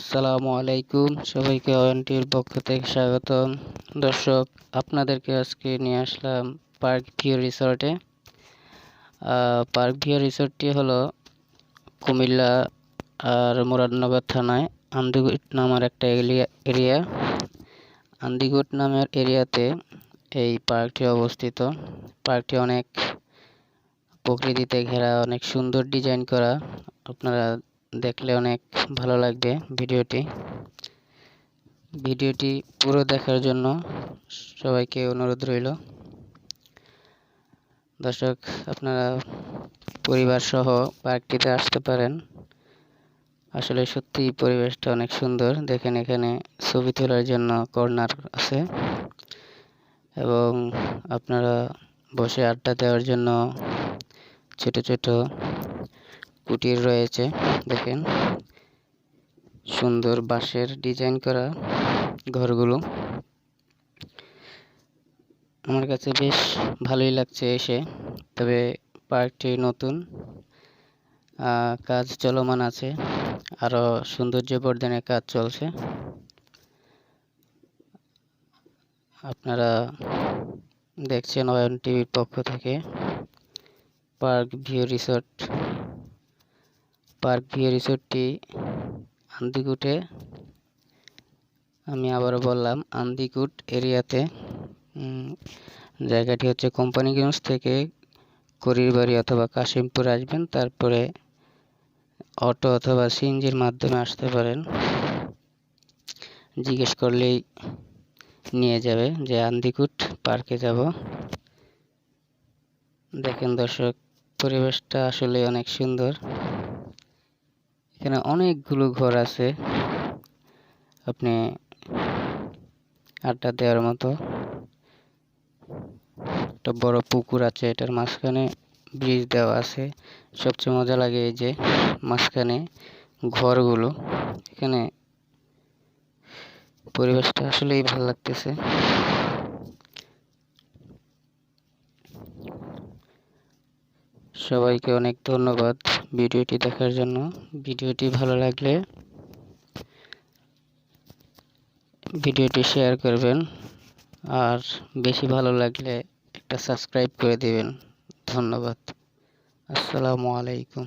আসসালামু আলাইকুম, সবাইকে অয়নটির পক্ষ থেকে স্বাগতম। দর্শক, আপনাদেরকে আজকে নিয়ে আসলাম পার্ক ভিউ রিসর্টে। পার্ক ভিউ রিসর্টটি হলো কুমিল্লা আর মুরাদনগর থানায় আন্দিগুট নামের একটা এরিয়া। আন্দিগুট নামের এরিয়াতে এই পার্কটি অবস্থিত। পার্কটি অনেক প্রকৃতিতে ঘেরা, অনেক সুন্দর ডিজাইন করা। আপনারা দেখলে অনেক ভালো লাগবে ভিডিওটি পুরো দেখার জন্য সবাইকে অনুরোধ রইল। দর্শক, আপনারা পরিবার সহ পার্কটিতে আসতে পারেন। আসলে সত্যি পরিবেশটা অনেক সুন্দর। দেখেন, এখানে ছবি তোলার জন্য কর্নার আছে এবং আপনারা বসে আড্ডা দেওয়ার জন্য ছোট ছোট কুটির রয়েছে। দেখেন, সুন্দর বাঁশের ডিজাইন করা ঘরগুলো। আমার কাছে বেশ ভালোই লাগছে এসে। তবে পার্কটি নতুন, কাজ চলমান আছে, আরো সৌন্দর্য বর্ধনের কাজ চলছে। আপনারা দেখছেন অয়ন টিভির পক্ষ থেকে park view resort. Park view রিসর্টটি আন্দিগুটে, আমি আবারও বললাম, আন্দিগুট এরিয়াতে। জায়গাটি হচ্ছে কোম্পানিগঞ্জ থেকে করিরবাড়ি অথবা কাশিমপুর আসবেন, তারপরে অটো অথবা সিএনজির মাধ্যমে আসতে পারেন। জিজ্ঞেস করলেই নিয়ে যাবে যে আন্দিগুট পার্কে যাব। দেখেন দর্শক, পরিবেশটা আসলে অনেক সুন্দর। এখানে অনেকগুলো ঘর আছে, আপনি আড্ডা দেওয়ার মতো। একটা বড় পুকুর আছে, এটার মাঝখানে ব্রিজ দেওয়া আছে। সবচেয়ে মজা লাগে এই যে মাঝখানে ঘরগুলো। এখানে পরিবেশটা আসলেই ভালো লাগতেছে। সবাইকে অনেক ধন্যবাদ ভিডিওটি দেখার জন্য। ভিডিওটি ভালো লাগলে ভিডিওটি শেয়ার করবেন, আর বেশি ভালো লাগলে একটা সাবস্ক্রাইব করে দিবেন। ধন্যবাদ। আসসালামু আলাইকুম।